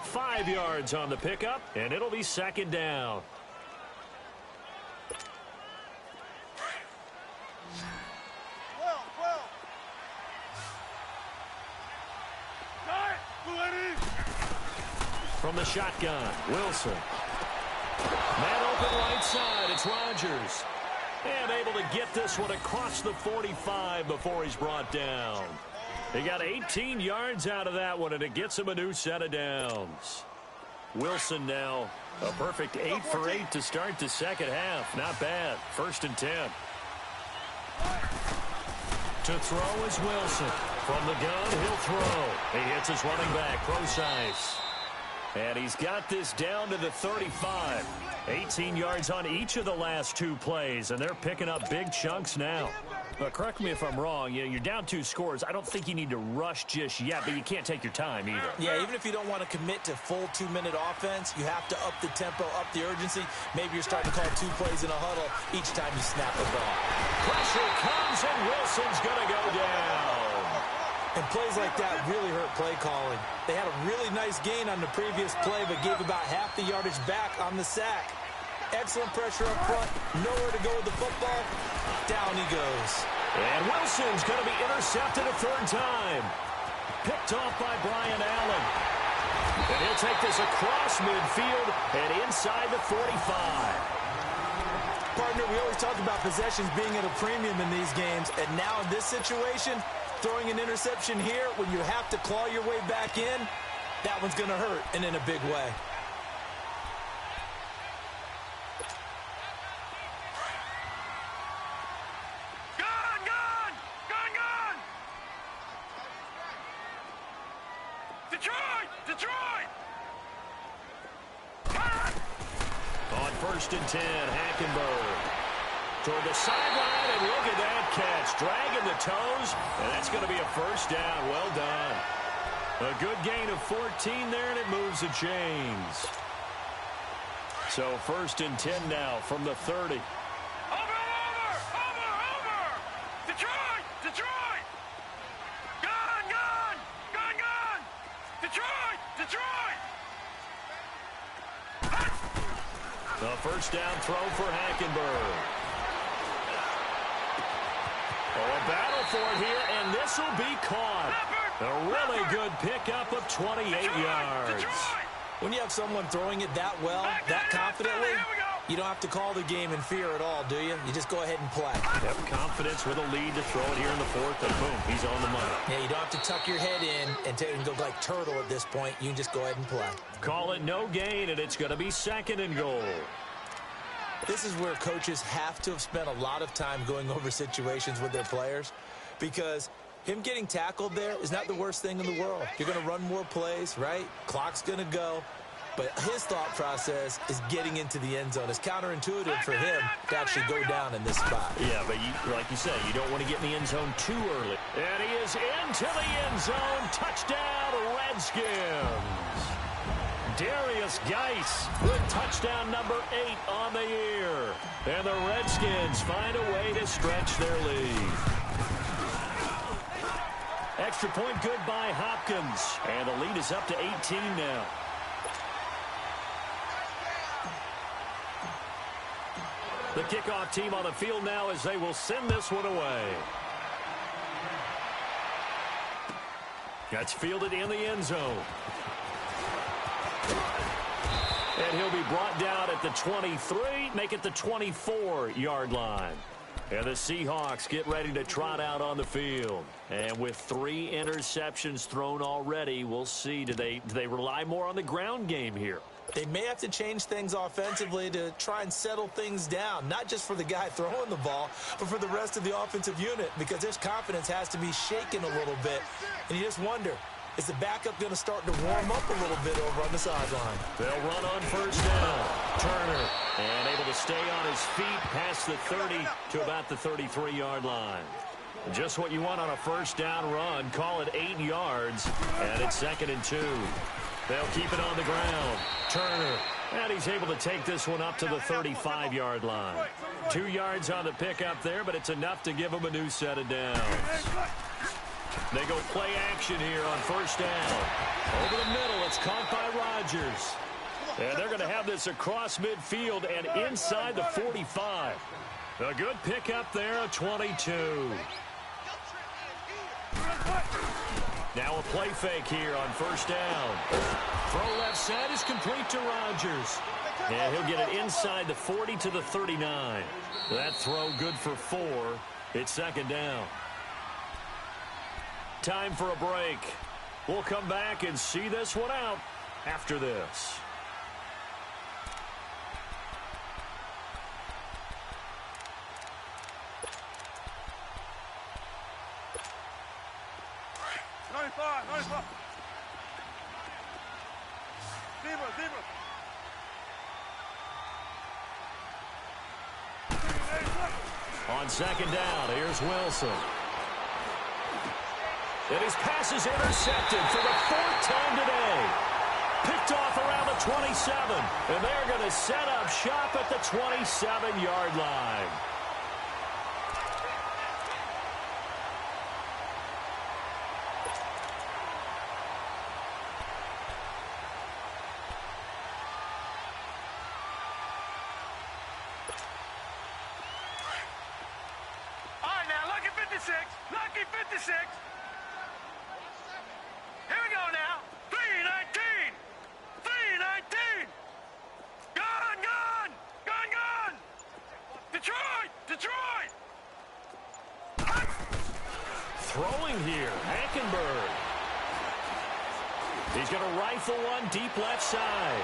Speaker 1: 5 yards on the pickup, and it'll be second down. From the shotgun, Wilson. Man open right side, it's Rodgers. And able to get this one across the 45 before he's brought down. He got 18 yards out of that one, and it gets him a new set of downs. Wilson now a perfect 8 for 8 to start the second half. Not bad. 1st and 10. To throw is Wilson. From the gun, he'll throw. He hits his running back, Febrezey. And he's got this down to the 35. 18 yards on each of the last 2 plays, and they're picking up big chunks now. But correct me if I'm wrong, you're down 2 scores. I don't think you need to rush just yet, but you can't take your time either.
Speaker 2: Yeah, even if you don't want to commit to full 2-minute offense, you have to up the tempo, up the urgency. Maybe you're starting to call 2 plays in a huddle each time you snap the ball.
Speaker 1: Pressure comes, and Wilson's going to go down.
Speaker 2: And plays like that really hurt play calling. They had a really nice gain on the previous play, but gave about half the yardage back on the sack. Excellent pressure up front. Nowhere to go with the football. Down he goes.
Speaker 1: And Wilson's going to be intercepted a 3rd time. Picked off by Brian Allen. And he'll take this across midfield and inside the 45.
Speaker 2: Partner, we always talk about possessions being at a premium in these games. And now in this situation, throwing an interception here when you have to claw your way back in, that one's going to hurt, and in a big way.
Speaker 3: Detroit!
Speaker 1: On 1st and 10, Hackenberg. Toward the sideline, and look at that catch. Dragging the toes, and that's going to be a 1st down. Well done. A good gain of 14 there, and it moves the chains. So 1st and 10 now from the 30.
Speaker 3: Over! Detroit! Gun! Detroit! Detroit! Detroit!
Speaker 1: The first down throw for Hackenberg. Oh, a battle for it here, and this will be caught. A really good pickup of 28 yards.
Speaker 2: When you have someone throwing it that well, that confidently, you don't have to call the game in fear at all, do you? You just go ahead and play.
Speaker 1: Have confidence with a lead to throw it here in the fourth, and boom, he's on the money.
Speaker 2: Yeah, you don't have to tuck your head in and go like turtle at this point. You can just go ahead and play.
Speaker 1: Call it no gain, and it's going to be second and goal.
Speaker 2: This is where coaches have to have spent a lot of time going over situations with their players, because him getting tackled there is not the worst thing in the world. You're going to run more plays, right? Clock's going to go. But his thought process is getting into the end zone. It's counterintuitive for him to actually go down in this spot.
Speaker 1: Yeah, but like you said, you don't want to get in the end zone too early. And he is into the end zone. Touchdown, Redskins. Darius Geis with touchdown number 8 on the year. And the Redskins find a way to stretch their lead. Extra point good by Hopkins. And the lead is up to 18 now. The kickoff team on the field now as they will send this one away. That's fielded in the end zone. And he'll be brought down at the 23, make it the 24-yard line. And the Seahawks get ready to trot out on the field. And with 3 interceptions thrown already, we'll see, do they rely more on the ground game here?
Speaker 2: They may have to change things offensively to try and settle things down, not just for the guy throwing the ball, but for the rest of the offensive unit, because his confidence has to be shaken a little bit. And you just wonder, is the backup going to start to warm up a little bit over on the sideline?
Speaker 1: They'll run on first down. Turner, and able to stay on his feet past the 30 to about the 33-yard line. Just what you want on a first down run. Call it 8 yards, and it's 2nd and 2. They'll keep it on the ground. Turner, and he's able to take this one up to the 35-yard line. 2 yards on the pickup there, but it's enough to give them a new set of downs. They go play action here on first down. Over the middle, it's caught by Rodgers. And they're going to have this across midfield and inside the 45. A good pickup there, a 22. Now a play fake here on first down. Throw left side is complete to Rodgers. And he'll get it inside the 40 to the 39. That throw good for 4. It's 2nd down. Time for a break. We'll come back and see this one out after this. On 2nd down, here's Wilson. And his pass is intercepted for the 4th time today. Picked off around the 27. And they're going to set up shop at the 27-yard line.
Speaker 3: All right, now, lucky 56. Lucky 56. Here we go now. 319. 319. Gone, gone. Gone, gone. Detroit. Detroit.
Speaker 1: Throwing here, Hackenberg. He's going to rifle one deep left side.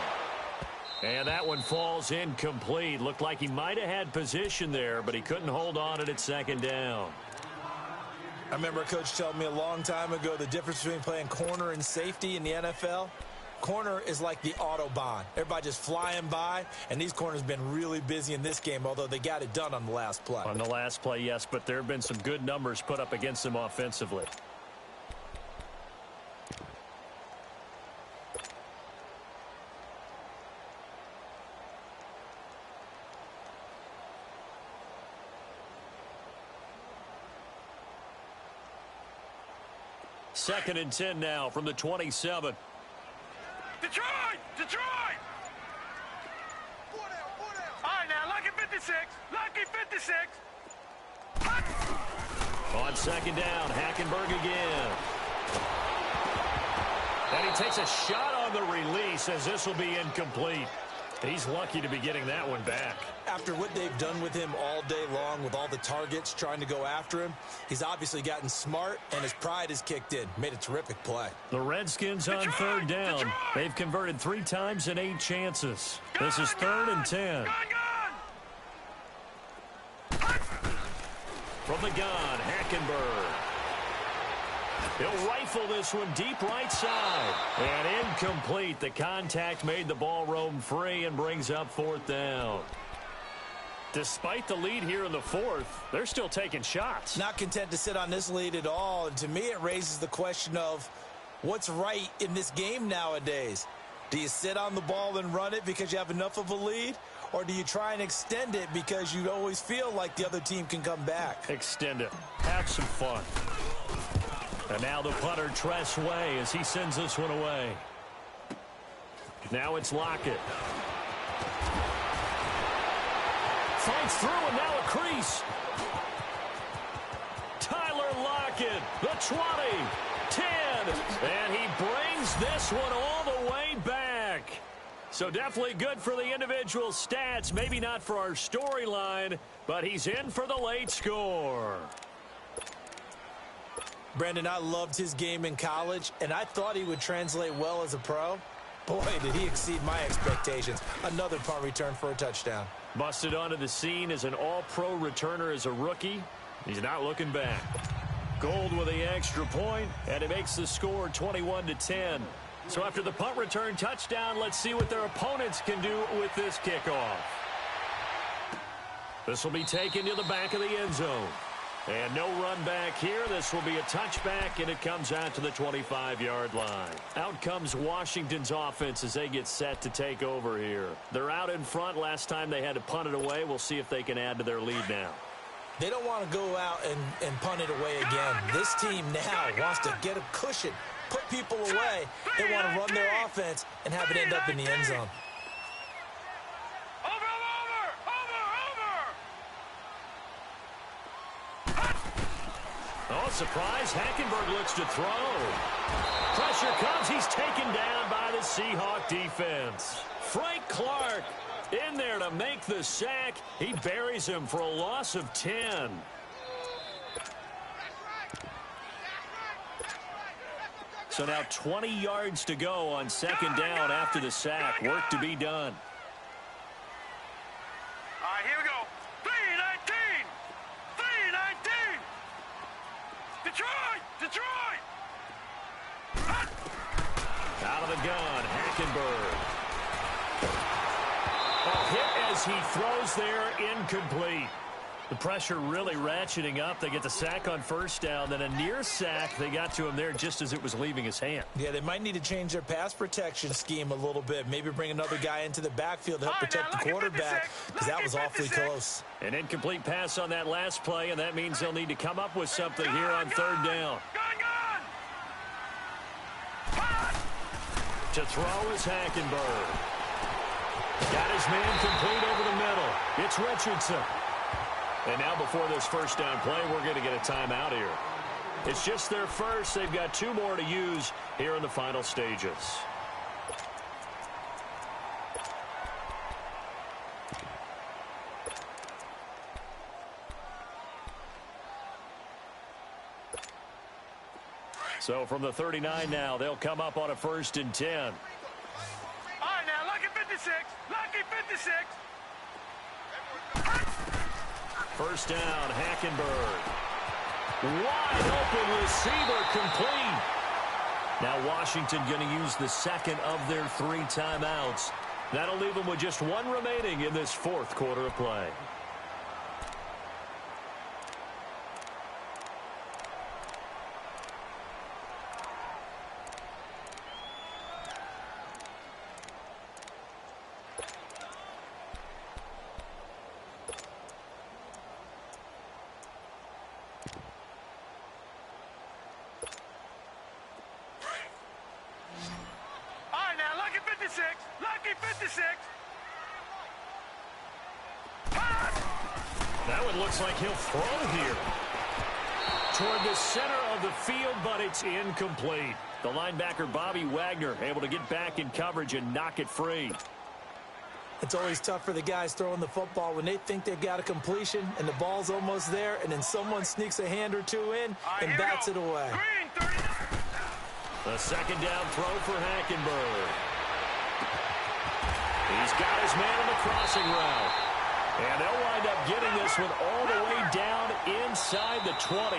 Speaker 1: And that one falls incomplete. Looked like he might have had position there, but he couldn't hold on it at 2nd down.
Speaker 2: I remember a coach telling me a long time ago the difference between playing corner and safety in the NFL. Corner is like the Autobahn. Everybody just flying by, and these corners have been really busy in this game, although they got it done on the last play.
Speaker 1: On the last play, yes, but there have been some good numbers put up against them offensively. Second and 10 now from the 27.
Speaker 3: Detroit! Detroit! All right, now, lucky 56. Lucky 56.
Speaker 1: On second down, Hackenberg again. And he takes a shot on the release as this will be incomplete. He's lucky to be getting that one back.
Speaker 2: After what they've done with him all day long with all the targets trying to go after him, he's obviously gotten smart and his pride has kicked in. Made a terrific play.
Speaker 1: The Redskins on third down. They've converted 3 times in 8 chances. This is 3rd and 10. From the gun, Hackenberg. He'll rifle this one deep right side. And incomplete. The contact made the ball roam free and brings up 4th down. Despite the lead here in the 4th, they're still taking shots.
Speaker 2: Not content to sit on this lead at all. And to me, it raises the question of what's right in this game nowadays. Do you sit on the ball and run it because you have enough of a lead? Or do you try and extend it because you always feel like the other team can come back?
Speaker 1: Extend it. Have some fun. And now the punter, Tress Way, as he sends this one away. Now it's Lockett. Fights through, and now a crease. Tyler Lockett, the 20, 10, and he brings this one all the way back. So definitely good for the individual stats. Maybe not for our storyline, but he's in for the late score.
Speaker 2: Brandon, I loved his game in college, and I thought he would translate well as a pro. Boy, did he exceed my expectations. Another punt return for a touchdown.
Speaker 1: Busted onto the scene as an all-pro returner as a rookie. He's not looking back. Gold with the extra point, and it makes the score 21-10. So after the punt return touchdown, let's see what their opponents can do with this kickoff. This will be taken to the back of the end zone. And no run back here. This will be a touchback, and it comes out to the 25-yard line. Out comes Washington's offense as they get set to take over here. They're out in front. Last time they had to punt it away. We'll see if they can add to their lead now.
Speaker 2: They don't want to go out and punt it away again. This team now wants to get a cushion, put people away. They want to run their offense and have it end up in the end zone.
Speaker 1: Oh, surprise. Hackenberg looks to throw. Pressure comes. He's taken down by the Seahawk defense. Frank Clark in there to make the sack. He buries him for a loss of 10. So now 20 yards to go on second down after the sack. Work to be done.
Speaker 3: All right, here we go. 3-19. 3-19. Detroit! Detroit!
Speaker 1: Out of the gun, Hackenberg. A hit as he throws there, incomplete. The pressure really ratcheting up. They get the sack on first down, then a near sack. They got to him there just as it was leaving his hand.
Speaker 2: Yeah, they might need to change their pass protection scheme a little bit. Maybe bring another guy into the backfield to help protect the quarterback, because that was awfully close.
Speaker 1: An incomplete pass on that last play, and that means they'll need to come up with something here on third down. To throw is Hackenberg. Got his man complete over the middle. It's Richardson. And now before this first down play, we're going to get a timeout here. It's just their first. They've got 2 more to use here in the final stages. So from the 39 now, they'll come up on a 1st and 10.
Speaker 3: All right, now, lucky 56. Lucky 56.
Speaker 1: First down, Hackenberg. Wide open receiver, complete. Now Washington going to use the second of their 3 timeouts. That'll leave them with just 1 remaining in this 4th quarter of play.
Speaker 3: All right, now, lucky 56.
Speaker 1: That one looks like he'll throw here. Toward the center of the field, but it's incomplete. The linebacker, Bobby Wagner, able to get back in coverage and knock it free.
Speaker 2: It's always tough for the guys throwing the football when they think they've got a completion and the ball's almost there, and then someone sneaks a hand or two in and bats it away.
Speaker 1: The second down throw for Hackenberg. He's got his man in the crossing route. And they'll wind up getting this one all the way down inside the 20.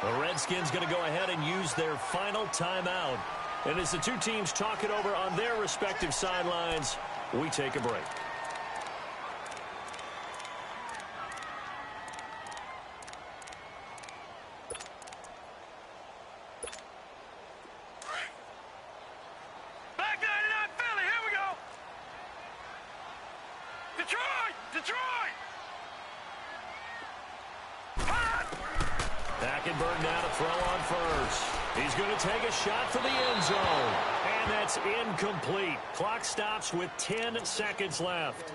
Speaker 1: The Redskins going to go ahead and use their final timeout. And as the two teams talk it over on their respective sidelines, we take a break.
Speaker 3: Back 99 Philly, here we go. Detroit!
Speaker 1: Hackenberg now to throw on first. He's going to take a shot for the end zone. And that's incomplete. Clock stops with 10 seconds left.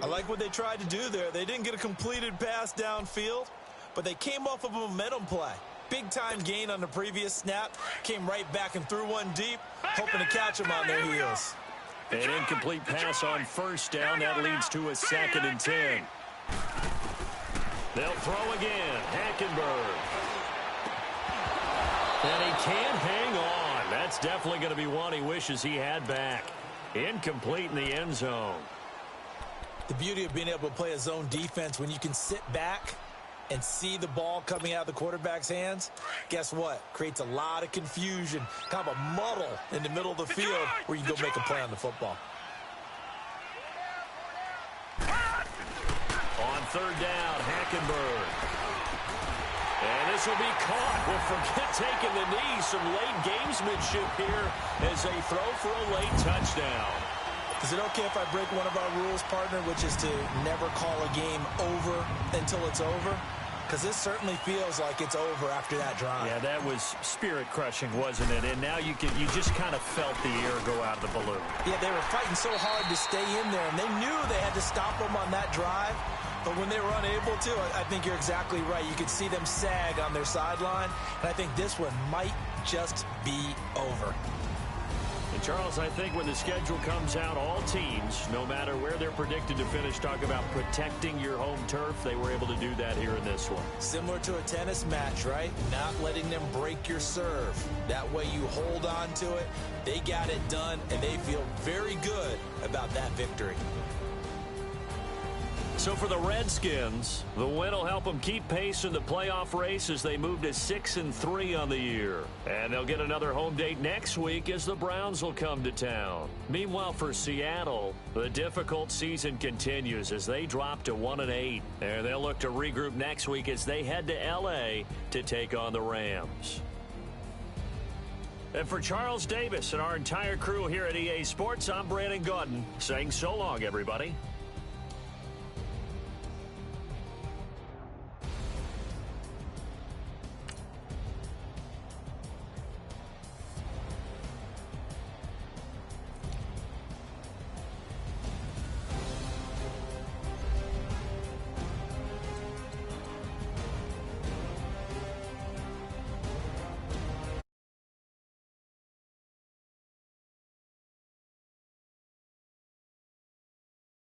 Speaker 2: I like what they tried to do there. They didn't get a completed pass downfield, but they came off of a momentum play. Big-time gain on the previous snap. Came right back and threw one deep, hoping to catch them on their heels.
Speaker 1: An incomplete pass on first down. That leads to a 2nd and 10. They'll throw again. Hackenberg. And he can't hang on. That's definitely going to be one he wishes he had back. Incomplete in the end zone.
Speaker 2: The beauty of being able to play a zone defense when you can sit back and see the ball coming out of the quarterback's hands, guess what? Creates a lot of confusion, kind of a muddle in the middle of the field where you go make a play on the football.
Speaker 1: On third down, Hackenberg. And this will be caught. Well, forget taking the knee. Some late gamesmanship here as they throw for a late touchdown.
Speaker 2: Is it okay if I break one of our rules, partner, which is to never call a game over until it's over? Because this certainly feels like it's over after that drive.
Speaker 1: Yeah, that was spirit-crushing, wasn't it? And now you just kind of felt the air go out of the balloon.
Speaker 2: Yeah, they were fighting so hard to stay in there, and they knew they had to stop them on that drive. But when they were unable to, I think you're exactly right. You could see them sag on their sideline, and I think this one might just be over.
Speaker 1: And Charles, I think when the schedule comes out, all teams, no matter where they're predicted to finish, talk about protecting your home turf. They were able to do that here in this one.
Speaker 2: Similar to a tennis match, right? Not letting them break your serve. That way you hold on to it. They got it done, and they feel very good about that victory.
Speaker 1: So for the Redskins, the win will help them keep pace in the playoff race as they move to 6-3 on the year. And they'll get another home date next week as the Browns will come to town. Meanwhile, for Seattle, the difficult season continues as they drop to 1-8. And they'll look to regroup next week as they head to L.A. to take on the Rams. And for Charles Davis and our entire crew here at EA Sports, I'm Brandon Gaudin saying so long, everybody.